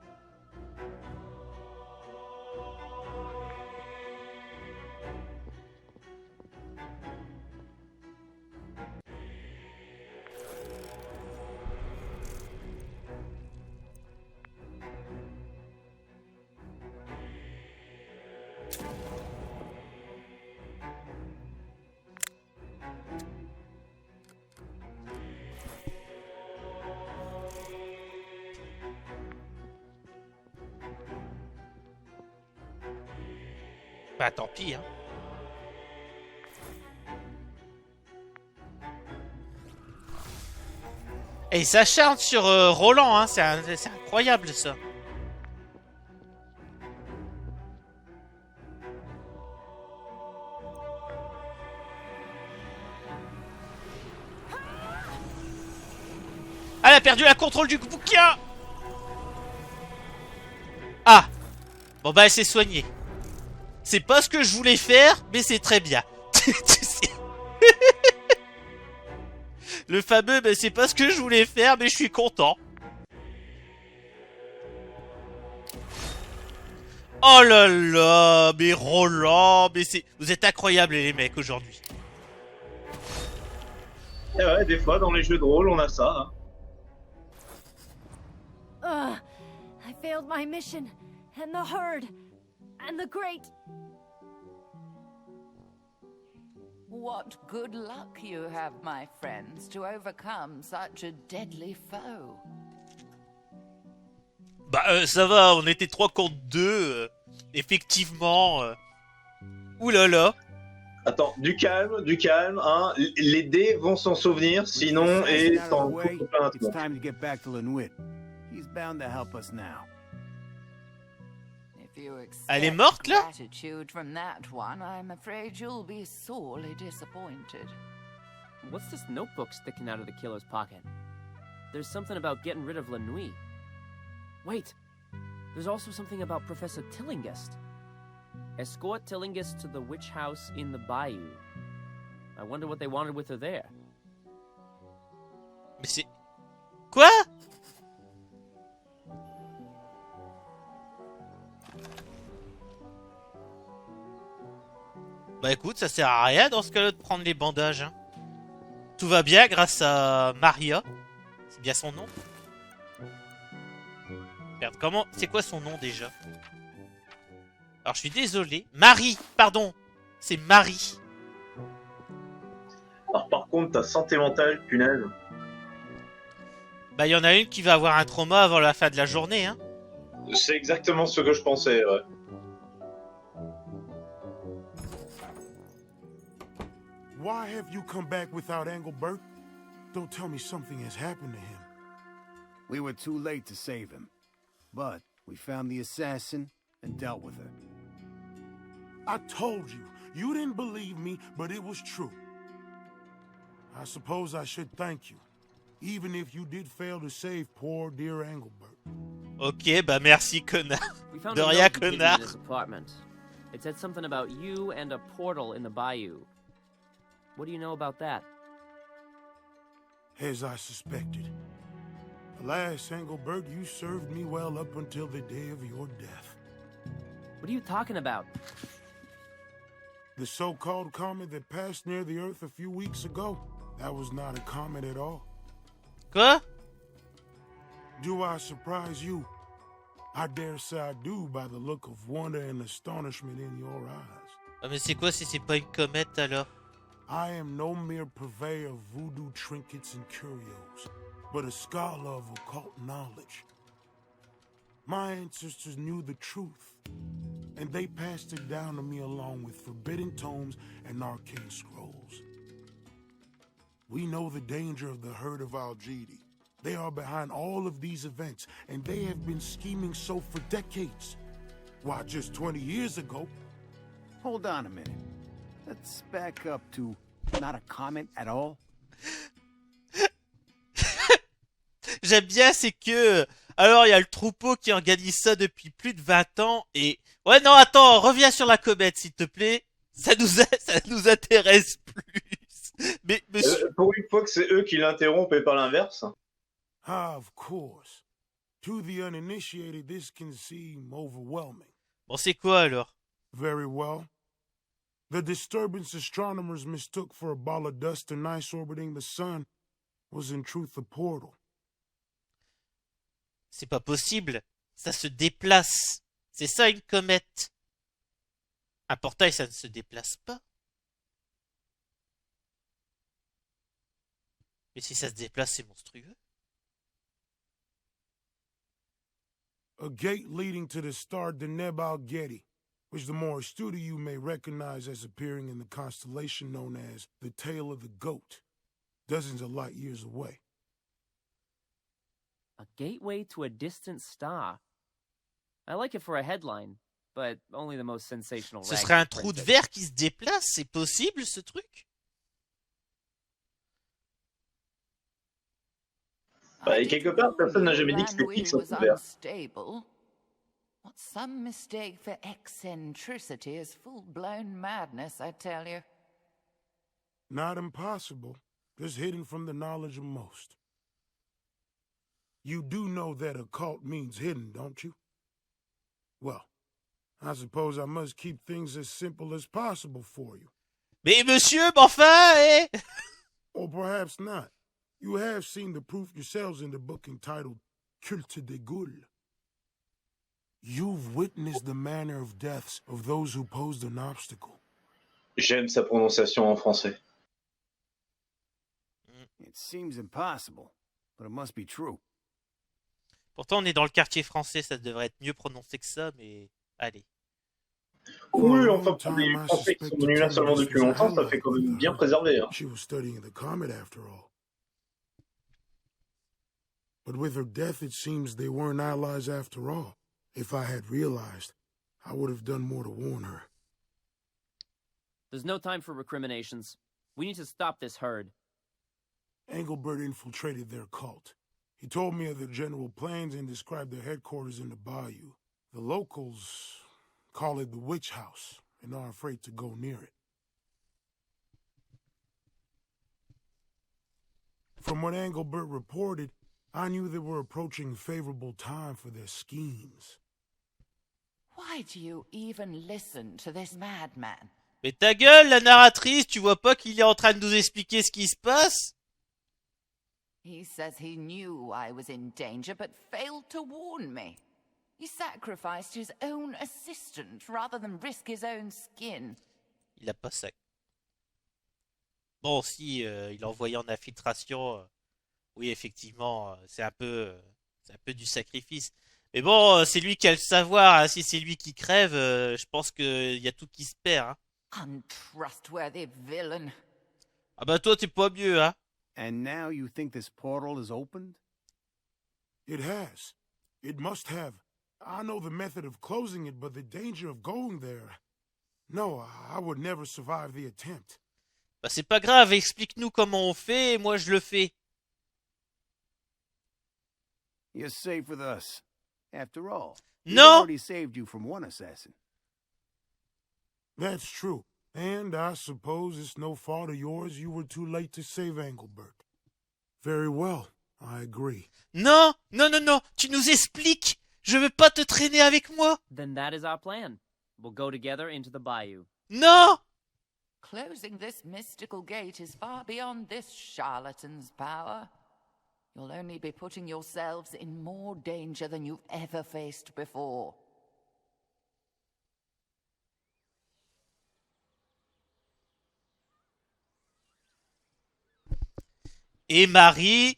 Bah tant pis, hein. Et il s'acharne sur Roland, hein. C'est incroyable, ça. Elle a perdu la contrôle du bouquin. Ah. Bon bah elle s'est soignée. C'est pas ce que je voulais faire, mais c'est très bien. Le fameux, mais c'est pas ce que je voulais faire, mais je suis content. Oh là là, mais Roland, mais c'est... Vous êtes incroyables les mecs aujourd'hui. Et ouais, des fois dans les jeux de rôle, on a ça. Ugh, I failed my mission, and the herd, and the great... What good luck you have, my friends, to overcome such a deadly foe. Bah ça va, on était 3 contre 2, effectivement. Ouh là là. Attends, du calme, hein. Les dés vont s'en souvenir, sinon, With the et assassin out of t'en the way, coupes plein un it's tronc. time to get back to Lenwit. He's bound to help us now. If you Elle est expect morte, là? gratitude from that one, I'm afraid you'll be sorely disappointed. What's this notebook sticking out of the killer's pocket? There's something about getting rid of Lenui. Wait, there's also something about Professor Tillinghast. Escort Tillinghast to the witch house in the bayou. I wonder what they wanted with her there. Mais c'est... Quoi? Bah écoute, ça sert à rien dans ce cas-là de prendre les bandages. Hein. Tout va bien grâce à Maria. C'est bien son nom. Merde, comment... C'est quoi son nom déjà? Alors je suis désolé. Marie, pardon. C'est Marie. Alors, par contre, ta santé mentale, punaise. Bah il y en a une qui va avoir un trauma avant la fin de la journée, hein. C'est exactement ce que je pensais, ouais. Why have you come back without Engelbert? Don't tell me something has happened to him. We were too late to save him. But we found the assassin and dealt with her. I told you. You didn't believe me, but it was true. I suppose I should thank you, even if you did fail to save poor dear Engelbert. Ok, bah merci connard. We found De a rien, note hidden in connard. his apartment. It said something about you and a portal in the bayou. What do you know about that? As I suspected. Alas, Engelbert, you served me well up until the day of your death. What are you talking about? The so-called comet that passed near the Earth a few weeks ago, that was not a comet at all. Quoi? Do I surprise you? I dare say I do by the look of wonder and astonishment in your eyes. Ah mais c'est quoi si c'est pas une comète alors? I am no mere purveyor of voodoo trinkets and curios, but a scholar of occult knowledge. My ancestors knew the truth, and they passed it down to me along with forbidden tomes and arcane scrolls. We know the danger of the herd of Al-Jidi. They are behind all of these events, and they have been scheming so for decades. Why, just 20 years ago... Hold on a minute. Let's back up to not a comment at all. J'aime bien, c'est que... Alors, il y a le troupeau qui organise ça depuis plus de 20 ans et... Ouais, non, attends, reviens sur la comète, s'il te plaît. Ça nous intéresse plus. Mais, monsieur... Pour une fois que c'est eux qui l'interrompent et pas l'inverse. Ah, of course. To the uninitiated, this can seem overwhelming. Bon, c'est quoi, alors? Very well. The disturbance astronomers mistook for a ball of dust and ice orbiting the sun was in truth a portal. C'est pas possible. Ça se déplace. C'est ça, une comète. Un portail, ça ne se déplace pas. Mais si ça se déplace, c'est monstrueux. A gate leading to the star Deneb al-Gedi, which the more astute of you may recognize as appearing in the constellation known as the Tail of the Goat, dozens of light years away. A gateway to a distant star. I like it for a headline, but only the most sensational. Ce serait un trou de verre qui se déplace, c'est possible ce truc? Bah, et quelque part, personne n'a jamais dit que c'était fixe au trou de verre. What some mistake for eccentricity is full-blown madness, I tell you. Not impossible, just hidden from the knowledge of most. You do know that occult means hidden, don't you? Well, I suppose I must keep things as simple as possible for you. Mais monsieur, mais enfin, eh? Or perhaps not. You have seen the proof yourselves in the book entitled Culte des Goules. You've witnessed the manner of deaths of those who posed an obstacle. J'aime sa prononciation en français. It seems impossible, but it must be true. Pourtant, on est dans le quartier français, ça devrait être mieux prononcé que ça, mais allez. Oui, enfin, pour des Français qui sont venus là seulement depuis longtemps, ça fait quand même bien préservé. Hein. She was studying the comet after all. But with her death, it seems they weren't allies after all. If I had realized, I would have done more to warn her. There's no time for recriminations. We need to stop this herd. Engelbert infiltrated their cult. He told me of their general plans and described their headquarters in the bayou. The locals call it the Witch House and are afraid to go near it. From what Engelbert reported, I knew they were approaching favorable time for their schemes. Why do you even listen to this madman? Mais ta gueule, la narratrice, tu vois pas qu'il est en train de nous expliquer ce qui se passe? He says he knew I was in danger, but failed to warn me. He sacrificed his own assistant rather than risk his own skin. Il a pas ça. Bon, si il a envoyé en infiltration, oui, effectivement, c'est un peu du sacrifice. Mais bon, c'est lui qui a le savoir. Hein. Si c'est lui qui crève, je pense qu'il y a tout qui se perd. Hein. Untrustworthy villain. Ah bah toi, t'es pas mieux, hein. And now you think this portal is opened? It has. It must have. I know the method of closing it, but the danger of going there... No, I would never survive the attempt. Bah c'est pas grave, explique-nous comment on fait et moi je le fais. You're safe with us. After all, we've Non! already saved you from one assassin. That's true. And I suppose it's no fault of yours you were too late to save Engelbert. Very well, I agree. Non, non, non, non, tu nous expliques. Je veux pas te traîner avec moi. Then that is our plan. We'll go together into the bayou. Non! Closing this mystical gate is far beyond this charlatan's power. You'll only be putting yourselves in more danger than you've ever faced before. Et Marie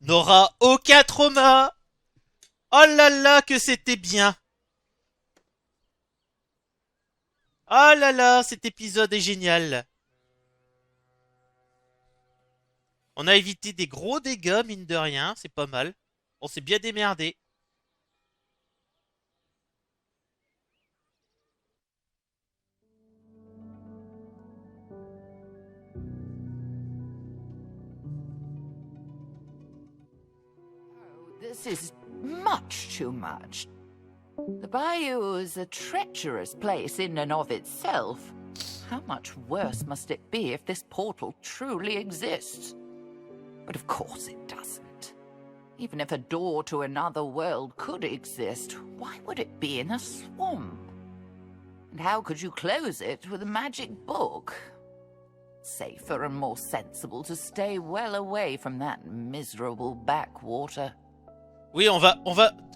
n'aura aucun trauma. Oh là là, que c'était bien. Oh là là, cet épisode est génial. On a évité des gros dégâts, mine de rien, c'est pas mal. On s'est bien démerdé. This is much too much. The bayou is a treacherous place in and of itself. How much worse must it be if this portal truly exists? But of course it doesn't. Even if a door to another world could exist, why would it be in a swamp? And how could you close it with a magic book? Safer and more sensible to stay well away from that miserable backwater. Oui, on va...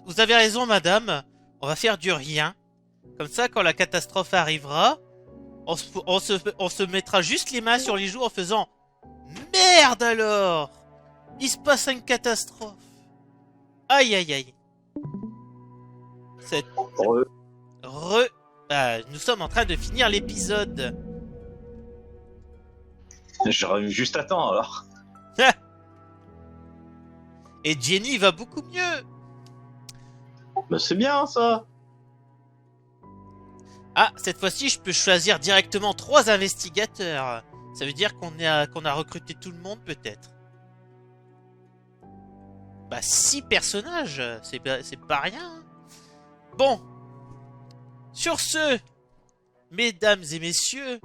Vous avez raison, madame. On va faire du rien. Comme ça, quand la catastrophe arrivera, on se mettra juste les mains sur les joues en faisant « Merde alors ! Il se passe une catastrophe. Aïe, aïe, aïe. » C'est... nous sommes en train de finir l'épisode. J'aurais eu juste à temps, alors. Et Jenny va beaucoup mieux. Bah c'est bien, ça. Ah, cette fois-ci, je peux choisir directement 3 investigateurs. Ça veut dire qu'on a recruté tout le monde, peut-être. Bah, 6 personnages, c'est pas rien. Bon. Sur ce, mesdames et messieurs,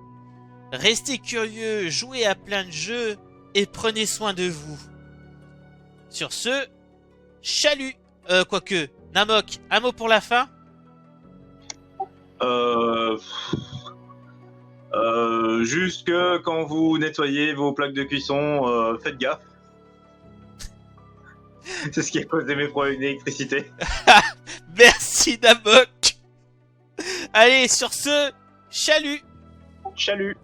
restez curieux, jouez à plein de jeux et prenez soin de vous. Sur ce, chalut. Quoique, Namok, un mot pour la fin? Juste que quand vous nettoyez vos plaques de cuisson, faites gaffe. C'est ce qui a causé mes problèmes d'électricité. Merci Namok. Allez, sur ce, chalut. Chalut.